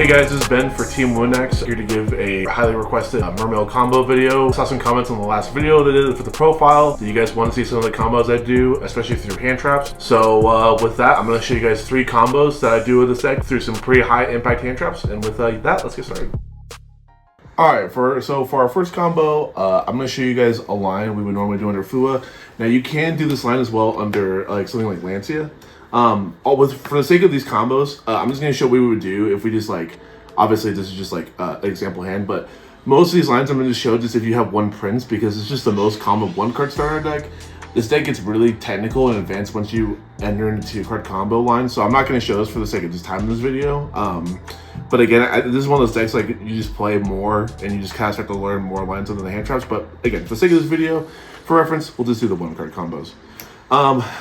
Hey guys, this is Ben for Team Winx, here to give a highly requested Mermail combo video. Saw some comments on the last video that I did for the profile. Do you guys want to see some of the combos I do, especially through hand traps? So with that, I'm going to show you guys 3 combos that I do with this deck through some pretty high impact hand traps. And with that, let's get started. Alright, for our first combo, I'm going to show you guys a line we would normally do under Fua. Now you can do this line as well under something like Lancia. For the sake of these combos, I'm just going to show what we would do if we just obviously this is just an example hand, but most of these lines I'm going to show just if you have one Prince, because it's just the most common one card starter deck. This deck gets really technical and advanced once you enter into your card combo line, so I'm not going to show this for the sake of just time in this video. But again, this is one of those decks you just play more and you just kind of start to learn more lines other than the hand traps. But again, for the sake of this video, for reference, we'll just do the one card combos.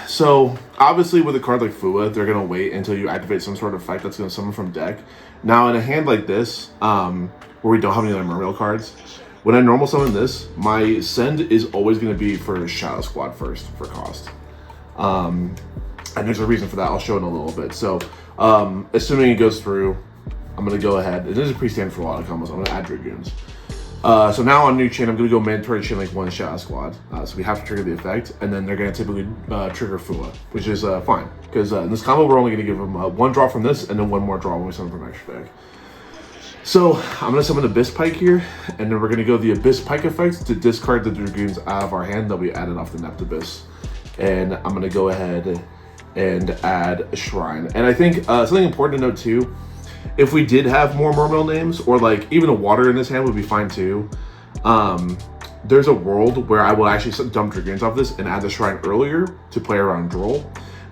So obviously with a card like Fua, they're going to wait until you activate some sort of effect that's going to summon from deck. Now in a hand like this, where we don't have any other Mermail cards, when I normal summon this, my send is always going to be for Shadow Squad first for cost. And there's a reason for that. I'll show in a little bit. So assuming it goes through, I'm going to go ahead. It is a pre-stand for a lot of combos. I'm going to add Dragoons. So now on new chain, I'm going to go mandatory chain like 1 Shadow Squad. So we have to trigger the effect, and then they're going to typically trigger Fua, which is fine. Because in this combo, we're only going to give them 1 draw from this, and then 1 more draw when we summon from extra deck. So I'm going to summon Abyss Pike here, and then we're going to go the Abyss Pike effect to discard the Dragoons out of our hand that we added off the Nept Abyss. And I'm going to go ahead and add a Shrine. And I think something important to note too, if we did have more Mermail names, or even a water in this hand would be fine too. There's a world where I will actually dump Dragoons off this and add the Shrine earlier to play around Droll.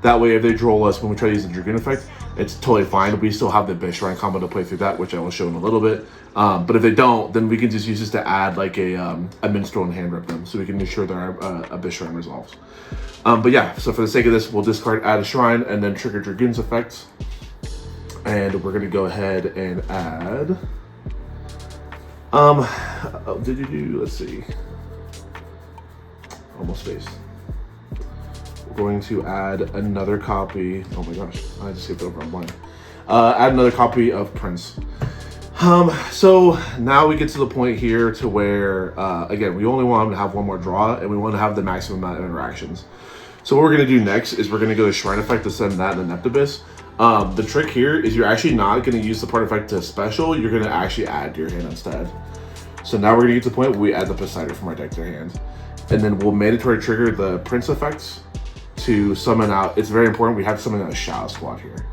That way, if they Droll us when we try to use the Dragoon effect, it's totally fine. We still have the Abyss Shrine combo to play through that, which I will show in a little bit. But if they don't, then we can just use this to add a Minstrel and hand rip them, so we can ensure that our Abyss Shrine resolves. But yeah, so for the sake of this, we'll discard, add a Shrine, and then trigger Dragoon's effects. And we're gonna go ahead and add let's see, almost spaced. We're going to add another copy. Oh my gosh, I just skipped over, I'm blind. Add another copy of Prince. So now we get to the point here to where again, we only want him to have 1 more draw, and we want to have the maximum amount of interactions. So what we're gonna do next is we're gonna go to Shrine effect to send that in the Nept Abyss. The trick here is you're actually not going to use the part effect to special, you're going to actually add to your hand instead. So now we're going to get to the point where we add the Poseidon from our deck to our hand. And then we'll mandatory trigger the Prince effects to summon out, it's very important, we have to summon out a Shadow Squad here.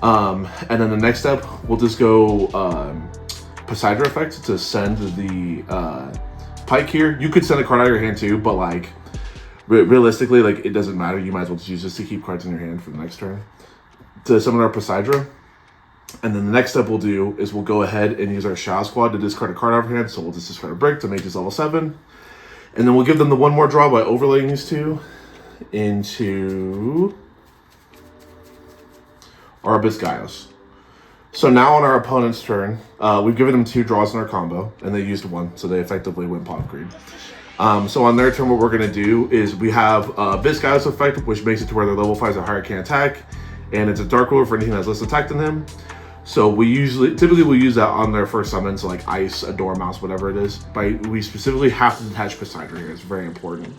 And then the next step, we'll just go Poseidon effect to send the Pike here. You could send a card out of your hand too, but realistically, it doesn't matter, you might as well just use this to keep cards in your hand for the next turn. To summon our Poseidon. And then the next step we'll do is we'll go ahead and use our Shadow Squad to discard a card out of our hand. So we'll just discard a brick to make this level 7. And then we'll give them the 1 more draw by overlaying these 2 into our Abyss Gaios. So now on our opponent's turn, we've given them 2 draws in our combo, and they used 1, so they effectively went pot green. So on their turn, what we're going to do is we have Abyss Gaios effect, which makes it to where their level 5s or higher can't attack. And it's a Dark Ruler for anything that's less attack than him. So we typically we'll use that on their first summon, so Ice, a Dormouse, whatever it is. We specifically have to detach Poseidon here, it's very important.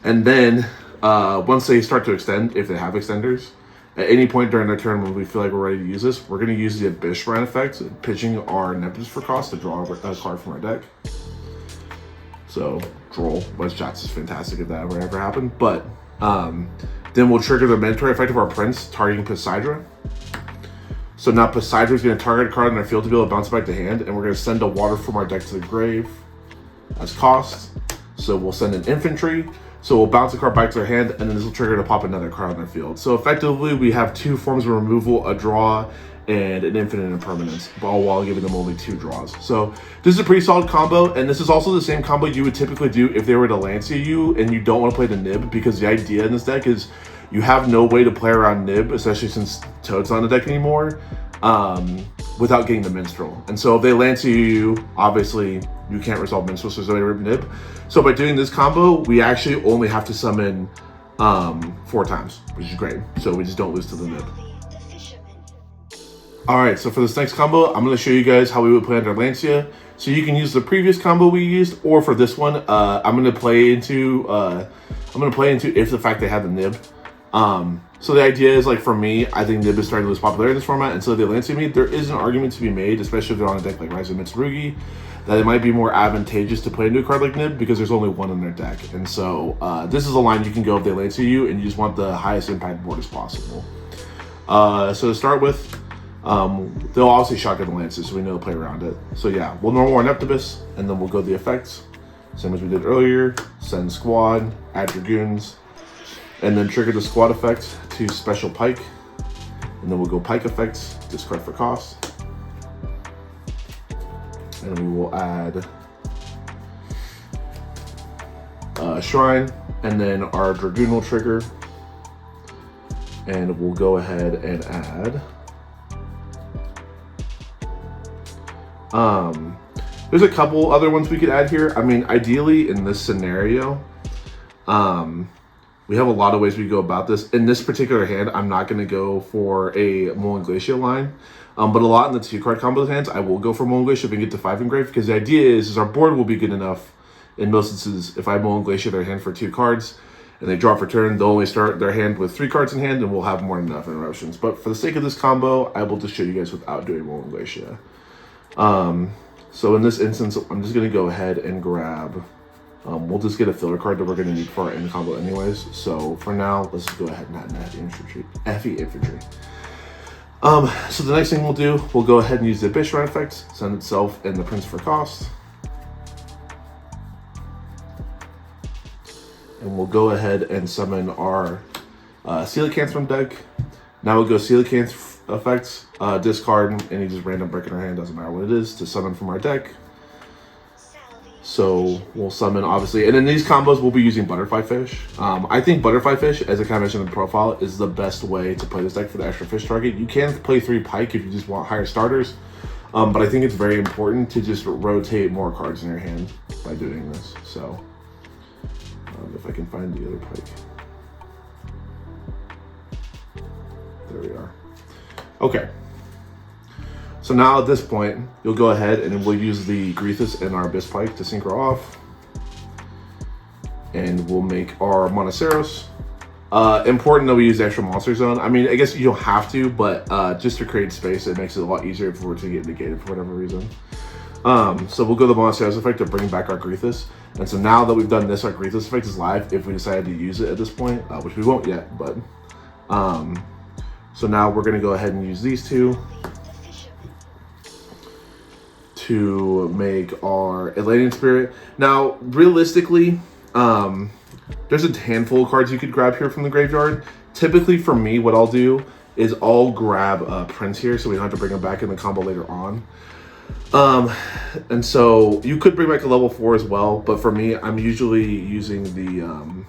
And then once they start to extend, if they have extenders, at any point during their turn when we feel like we're ready to use this, we're going to use the Abyss Shrine effect, pitching our Neptune for cost to draw a card from our deck. So Droll, West Jats is fantastic if that ever happened, but then we'll trigger the mandatory effect of our Prince, targeting Poseidon. So now Poseidon is going to target a card in their field to be able to bounce back to hand, and we're going to send a water from our deck to the grave as cost. So we'll send an infantry. So we'll bounce a card back to their hand, and then this will trigger to pop another card on their field. So effectively, we have 2 forms of removal, a draw, and an infinite impermanence, all while giving them only 2 draws. So this is a pretty solid combo, and this is also the same combo you would typically do if they were to Lancia you and you don't want to play the Nib, because the idea in this deck is you have no way to play around Nib, especially since Toad's not on the deck anymore, without getting the Minstrel. And so if they Lancia you, obviously you can't resolve Minstrel, so there's no way to rip Nib. So by doing this combo, we actually only have to summon 4 times, which is great. So we just don't lose to the Nib. Alright, so for this next combo, I'm going to show you guys how we would play under Lancia. So you can use the previous combo we used, or for this one, I'm going to play into if the fact they have the nib. So the idea is, like, for me, I think nib is starting to lose popularity in this format, and so the Lancia meet, there is an argument to be made, especially if they're on a deck like Rise of Mitsurugi, that it might be more advantageous to play into a card like nib because there's only one in their deck. And so this is a line you can go if they Lancia you, and you just want the highest impact board as possible. So to start with, they'll obviously shotgun the Lancia, so we know to play around it. So yeah, we'll normal our Neptibus, and then we'll go the effects, same as we did earlier. Send squad, add Dragoons, and then trigger the squad effect to special Pike. And then we'll go Pike effects, discard for cost. And we will add Shrine, and then our Dragoon will trigger. And we'll go ahead and add there's a couple other ones we could add here. I mean, ideally in this scenario, we have a lot of ways we go about this. In this particular hand, I'm not going to go for a Molan Glacier line, but a lot in the 2-card combo hands, I will go for Molan Glacier if we can get to 5 engraved, because the idea is our board will be good enough in most instances. If I Molan Glacier their hand for 2 cards and they draw for turn, they'll only start their hand with 3 cards in hand, and we'll have more than enough interruptions. But for the sake of this combo, I will just show you guys without doing Molan Glacier. So in this instance, I'm just going to go ahead and grab, we'll just get a filler card that we're going to need for our end combo anyways. So for now, let's just go ahead and add an FE infantry. So the next thing we'll do, we'll go ahead and use the Abyss Run effect, send itself and the Prince for cost. And we'll go ahead and summon our Coelacanth from deck. Now we'll go Coelacanth effects, discard any just random brick in our hand, doesn't matter what it is, to summon from our deck. So we'll summon, obviously, and in these combos we'll be using Butterfly Fish. I think Butterfly Fish, as I kind of mentioned in the profile, is the best way to play this deck for the extra fish target. You can play 3 Pike if you just want higher starters, but I think it's very important to just rotate more cards in your hand by doing this. So if I can find the other Pike. There we are. Okay. So now at this point, you'll go ahead and we'll use the Grethus and our Abyss Pike to synchro off. And we'll make our Monoceros. Important that we use the extra monster zone. I mean, I guess you don't have to, but just to create space, it makes it a lot easier if we were to get negated for whatever reason. So we'll go the Monoceros effect to bring back our Grethus. And so now that we've done this, our Grethus effect is live if we decided to use it at this point, which we won't yet, but so now we're going to go ahead and use these two to make our Atlantean Spirit. Now, realistically, there's a handful of cards you could grab here from the graveyard. Typically, for me, what I'll do is I'll grab Prince here so we don't have to bring him back in the combo later on. And so you could bring back a level 4 as well, but for me, I'm usually using the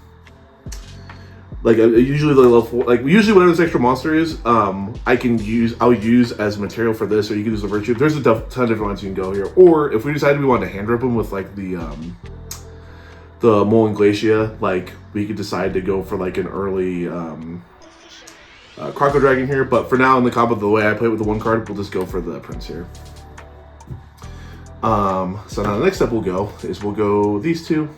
usually the level 4, like usually whatever this extra monster is, I'll use as material for this, or you can use the Virtue. There's a ton of different ones you can go here. Or if we decided we wanted to hand rip them with like the Molan Glacier, like we could decide to go for like an early Crocodile Dragon here. But for now in the combo, the way I play it with the 1 card, we'll just go for the Prince here. So now the next step we'll go these two.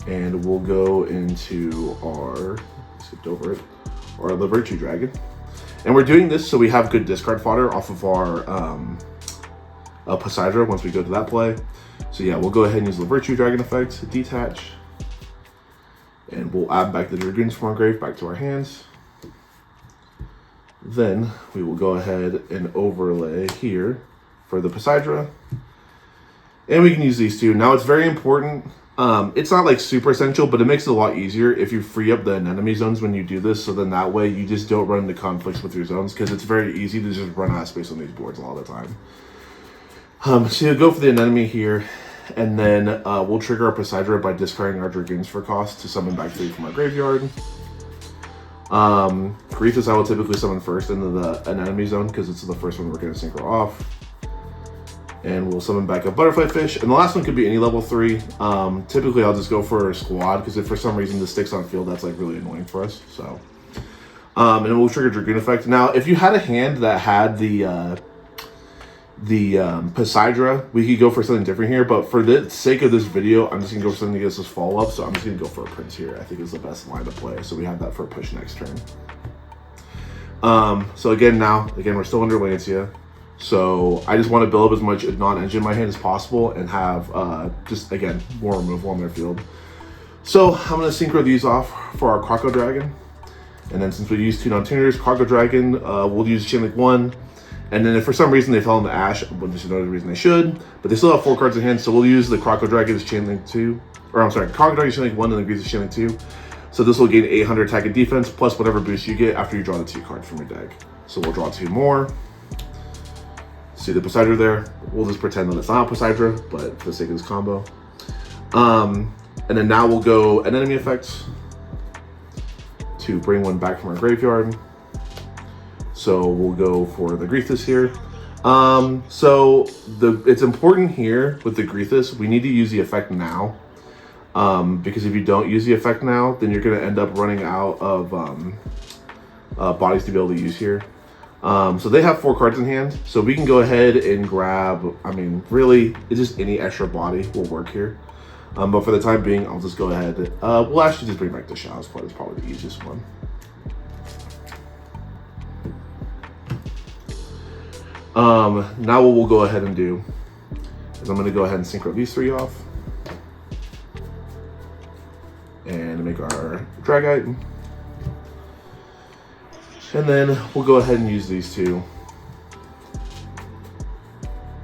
And we'll go into our, skipped over it, or the Virtue Dragon. And we're doing this so we have good discard fodder off of our Poseidra once we go to that play. So yeah, we'll go ahead and use the Virtue Dragon effect, detach. And we'll add back the Dragoons from our grave back to our hands. Then we will go ahead and overlay here for the Poseidra. And we can use these two. Now it's very important. It's not like super essential, but it makes it a lot easier if you free up the enemy zones when you do this. So then that way you just don't run into conflicts with your zones, because it's very easy to just run out of space on these boards all the time. So you'll go for the enemy here, and then we'll trigger our Poseidra by discarding our Dragoons for cost to summon back 3 from our graveyard. Grethus I will typically summon first into an enemy zone because it's the first one we're going to synchro off. And we'll summon back a Butterfly Fish. And the last one could be any level 3. Typically I'll just go for a squad because if for some reason this sticks on field, that's like really annoying for us. So And it will trigger Dragoon effect. Now, if you had a hand that had the Poseidra, we could go for something different here, but for the sake of this video, I'm just gonna go for something that gets us follow-up, so I'm just gonna go for a Prince here. I think is the best line to play, so we have that for a push next turn. So again, we're still under Lancia, so I just want to build up as much non-engine in my hand as possible and have, just, again, more removal on their field. So I'm going to synchro these off for our Croco Dragon, and then since we use 2 non-tuners, Croco Dragon, we'll use Chain Link 1. And then if for some reason they fell into Ash, well, there's no reason they should, but they still have 4 cards in hand, so we'll use the Croco Dragon as Chain Link 2, or I'm sorry, Croco Dragon Chain Link 1 and then Grease as Chain Link 2. So this will gain 800 attack and defense, plus whatever boost you get after you draw the 2 cards from your deck. So we'll draw 2 more. See the Poseidra there? We'll just pretend that it's not Poseidra, but for the sake of this combo. And then now we'll go an enemy effect to bring one back from our graveyard. So we'll go for the Greethus here. So it's important here with the Greethus, we need to use the effect now. Because if you don't use the effect now, then you're going to end up running out of bodies to be able to use here. So they have 4 cards in hand, so we can go ahead and grab, I mean, really, it's just any extra body will work here. But for the time being, I'll just go ahead. We'll actually just bring back the Shadow Squad. It's probably the easiest one. Now what we'll go ahead and do is I'm going to go ahead and synchro these 3 off. And make our Dragite. And then we'll go ahead and use these 2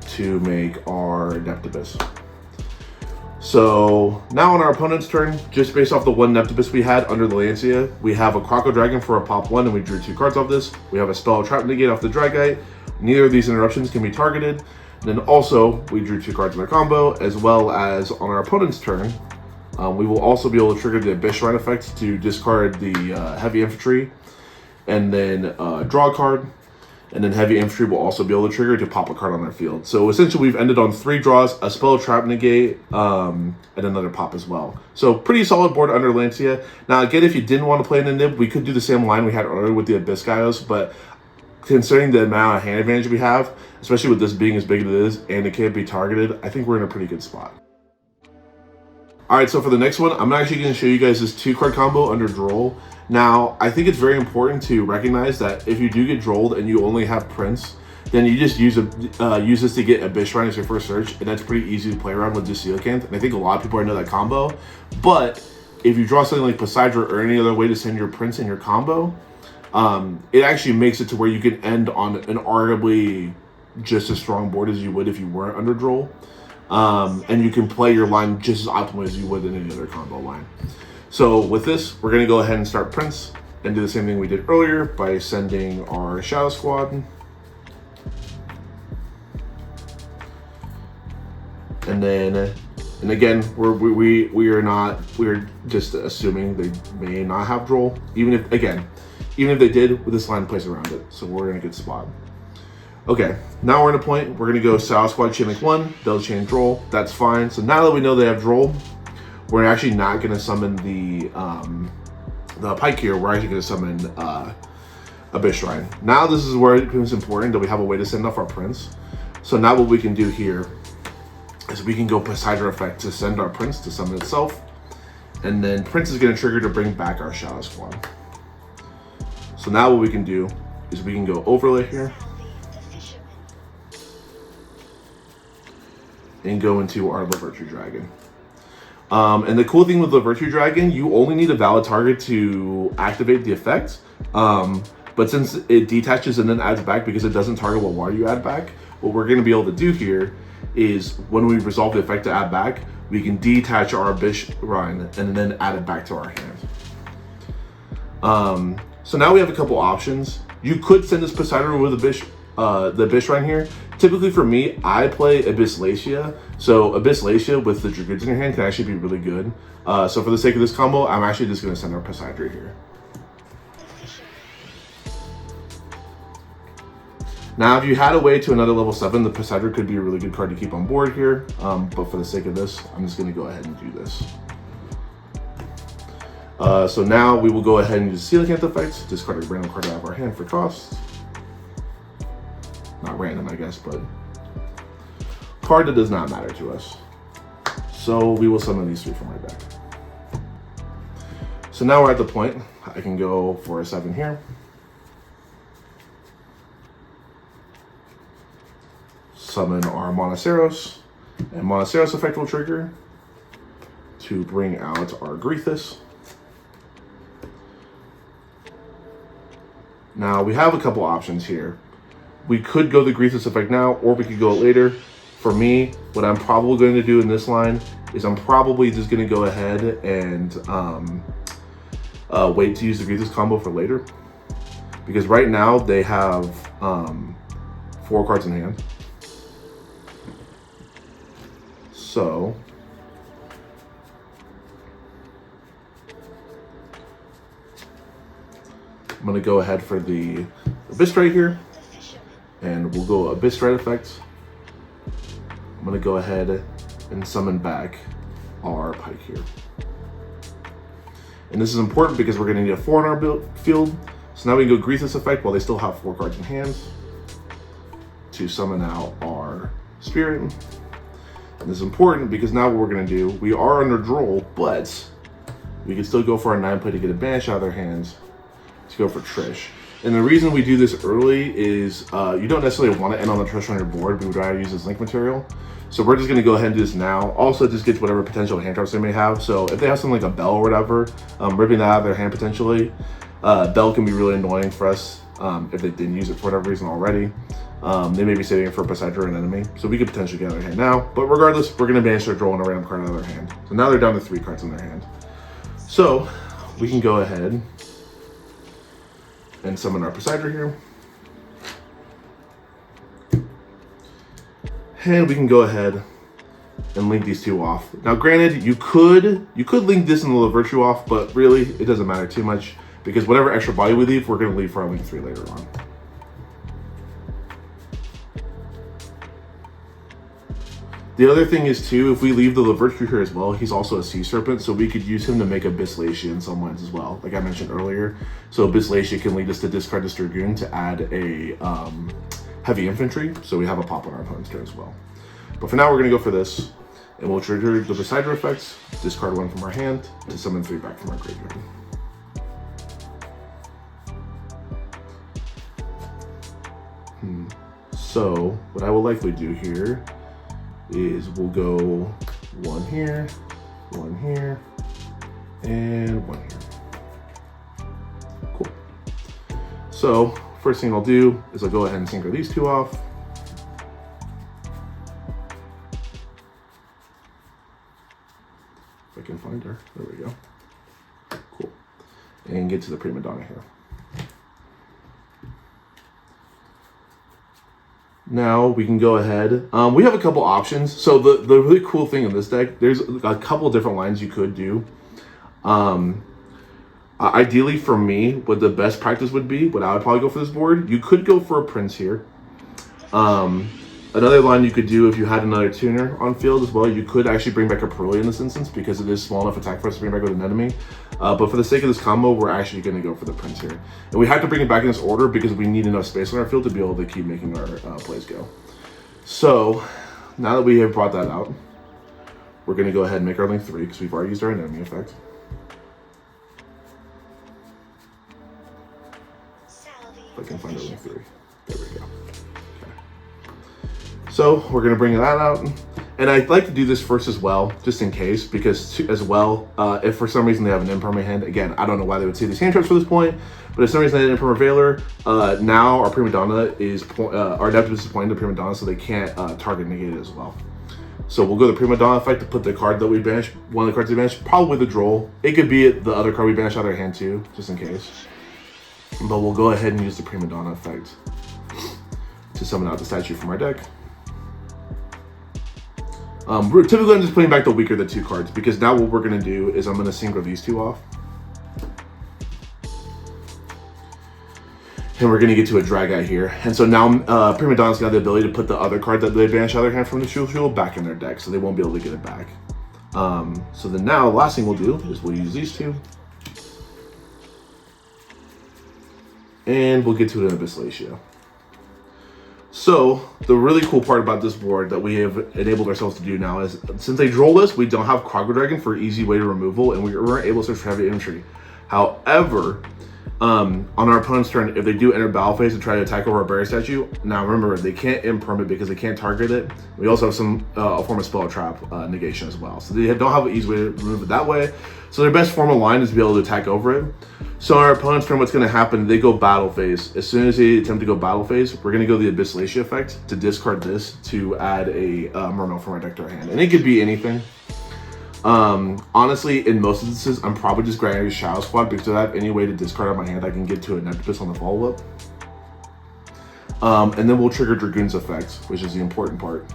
to make our Depth Abyss. So now on our opponent's turn, just based off the 1 Depth Abyss we had under the Lancia, we have a Croco Dragon for a pop 1 and we drew 2 cards off this. We have a spell Trap Negate off the Dragite. Neither of these interruptions can be targeted. And then also we drew 2 cards in our combo, as well as on our opponent's turn, we will also be able to trigger the Abyss Shrine effect to discard the Heavy Infantry and then draw a card. And then Heavy Infantry will also be able to trigger to pop a card on their field. So essentially we've ended on 3 draws, a spell Trap Negate, and another pop as well. So pretty solid board under Lancia. Now again, if you didn't want to play in a nib, we could do the same line we had earlier with the Abyss Gyos, but considering the amount of hand advantage we have, especially with this being as big as it is and it can't be targeted, I think we're in a pretty good spot. Alright, so for the next one, I'm actually going to show you guys this 2-card combo under Droll. Now, I think it's very important to recognize that if you do get Drolled and you only have Prince, then you just use this to get Abyss Shrine as your first search, and that's pretty easy to play around with just Coelacanth, and I think a lot of people already know that combo. But if you draw something like Poseidra or any other way to send your Prince in your combo, it actually makes it to where you can end on an arguably just as strong board as you would if you weren't under Droll. And you can play your line just as optimally as you would in any other combo line. So with this, we're going to go ahead and start Prince and do the same thing we did earlier by sending our Shadow Squad. And then, and again, we're just assuming they may not have Droll, even if they did, with this line plays around it. So we're in a good spot. Okay, now we're in a point. We're gonna go Shadow Squad Chain Link 1, they'll chain Droll, that's fine. So now that we know they have Droll, we're actually not gonna summon the Pike here, we're actually gonna summon Abyss Shrine. Now this is where it becomes important that we have a way to send off our Prince. So now what we can do here is we can go Poseidra effect to send our Prince to summon itself, and then Prince is gonna trigger to bring back our Shadow Squad. So now what we can do is we can go Overlay here, and go into our Virtue Dragon. And the cool thing with the Virtue Dragon, you only need a valid target to activate the effect. But since it detaches and then adds back because it doesn't target what water you add back, what we're gonna be able to do here is when we resolve the effect to add back, we can detach our Abyss Shrine and then add it back to our hand. So now we have a couple options. You could send this Poseidra with the Abyss Shrine here. Typically for me, I play Abyss Lancia. So Abyss Lancia with the Dragoons in your hand can actually be really good. So for the sake of this combo, I'm actually just going to send our Poseidra here. Now, if you had a way to another level 7, the Poseidra could be a really good card to keep on board here. But for the sake of this, I'm just going to go ahead and do this. So now we will go ahead and use Coelacanth effects, discard a random card out of our hand for cost. Not random, I guess, but card that does not matter to us. So we will summon these 3 from our deck. So now we're at the point, I can go for a 7 here. Summon our Monoceros, and Monoceros effect will trigger to bring out our Greethus. Now we have a couple options here. We could go the Greethus effect now, or we could go it later. For me, what I'm probably going to do in this line is I'm probably just going to go ahead and wait to use the Greethus combo for later. Because right now they have 4 cards in hand. So I'm going to go ahead for the Abyss right here, and we'll go Abyss Stride effect. I'm going to go ahead and summon back our Pike here. And this is important because we're going to need a 4 in our field. So now we can go Greethus effect while they still have 4 cards in hand to summon out our Spirit. And this is important because now what we're going to do, we are under Droll, but we can still go for our 9 play to get a banish out of their hands to go for Trish. And the reason we do this early is you don't necessarily want to end on the Trish on your board. We would rather use this link material. So we're just going to go ahead and do this now. Also, just get whatever potential hand traps they may have. So if they have something like a Bell or whatever, ripping that out of their hand potentially, Bell can be really annoying for us if they didn't use it for whatever reason already. They may be saving it for beside an enemy, so we could potentially get out of their hand now. But regardless, we're going to banish their Droll and a random card out of their hand. So now they're down to 3 cards in their hand. So we can go ahead and summon our Poseidon here. And we can go ahead and link these 2 off. Now granted, you could link this and the Virtue off, but really it doesn't matter too much because whatever extra value we leave, we're going to leave for our link 3 later on. The other thing is too, if we leave the Virtue here as well, he's also a Sea Serpent, so we could use him to make Abyss Lacia in some lines as well, like I mentioned earlier. So Abyss Lacia can lead us to discard this Dragoon to add a heavy infantry, so we have a pop on our opponent's turn as well. But for now, we're going to go for this, and we'll trigger the Poseidon effects, discard 1 from our hand to summon 3 back from our graveyard. So what I will likely do here is we'll go 1 here, 1 here, and 1 here. Cool. So first thing I'll do is I'll go ahead and synchro these 2 off. If I can find her, there we go. Cool. And get to the Prima Donna here. Now we can go ahead. We have a couple options. So the really cool thing in this deck, there's a couple different lines you could do. Ideally for me, what the best practice would be, what I would probably go for this board, you could go for a Prince here. Another line you could do if you had another tuner on field as well, you could actually bring back a Pearly in this instance because it is small enough attack for us to bring back with an enemy. But for the sake of this combo, we're actually going to go for the Prince here. And we have to bring it back in this order because we need enough space on our field to be able to keep making our plays go. So now that we have brought that out, we're going to go ahead and make our link 3 because we've already used our enemy effect. If I can find our link 3. There we go. So we're going to bring that out, and I'd like to do this first as well, just in case, because as well, if for some reason they have an impermanent hand, again, I don't know why they would say these hand traps for this point, but if for some reason they had an impermanent Veiler, now our Prima Donna is, our Adaptive is pointing to Prima Donna, so they can't target negate it as well. So we'll go the Prima Donna effect to put the card that we banished, one of the cards we banished, probably the Droll. It could be the other card we banished out of their hand too, just in case. But we'll go ahead and use the Prima Donna effect to summon out the statue from our deck. Typically, I'm just putting back the weaker of the 2 cards because now what we're going to do is I'm going to synchro these 2 off. And we're going to get to a drag out here. And so now Prima Donna's got the ability to put the other card that they banished out of their hand from the Yugioh back in their deck, so they won't be able to get it back. So then now the last thing we'll do is we'll use these 2 And we'll get to it in Abyss Lancia. So the really cool part about this board that we have enabled ourselves to do now is, since they Droll this, we don't have Crocodile Dragon for easy way to removal, and we weren't able to search for heavy infantry. However, on our opponent's turn, if they do enter battle phase and try to attack over our barrier statue, now remember, they can't imperm it because they can't target it. We also have some a form of spell trap negation as well. So they don't have an easy way to remove it that way. So their best form of line is to be able to attack over it. So on our opponent's turn, what's going to happen, they go battle phase. As soon as they attempt to go battle phase, we're going to go the Abyss Lacia effect to discard this to add a Mermail from our deck to our hand. And it could be anything. Honestly, in most instances, I'm probably just grabbing a Shadow Squad because if I have any way to discard out my hand, I can get to a Neptupus on the follow-up. And then we'll trigger Dragoon's effect, which is the important part,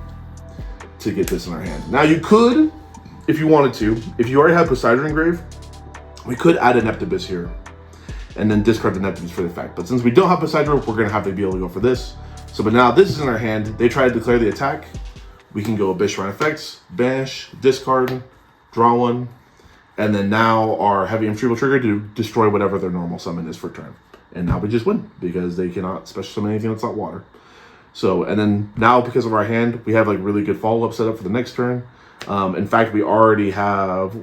to get this in our hand. Now you could, if you wanted to, if you already have Poseidon Engrave, we could add a Neptupus here and then discard the Neptupus for the effect. But since we don't have Poseidon, we're going to have to be able to go for this. So, but now this is in our hand. They try to declare the attack. We can go Abyss Shrine effects, banish, discard, draw one, and then now our heavy infantry will trigger to destroy whatever their normal summon is for turn. And now we just win because they cannot special summon anything that's not water. So, and then now because of our hand, we have like really good follow-up set up for the next turn. In fact, we already have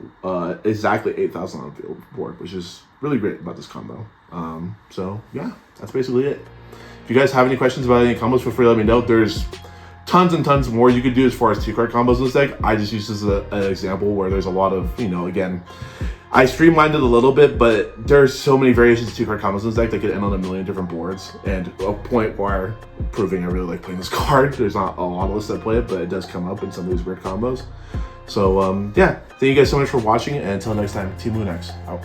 exactly 8,000 on the field board, which is really great about this combo. So yeah, that's basically it. If you guys have any questions about any combos, feel free to let me know. There's tons and tons more you could do as far as 2-card combos in this deck. I just use this as an example where there's a lot of, you know, again, I streamlined it a little bit, but there's so many variations of 2-card combos in this deck that could end on a million different boards. And a point where proving I really like playing this card. There's not a lot of lists that play it, but it does come up in some of these weird combos. So yeah, thank you guys so much for watching, and until next time, Team Lunax out.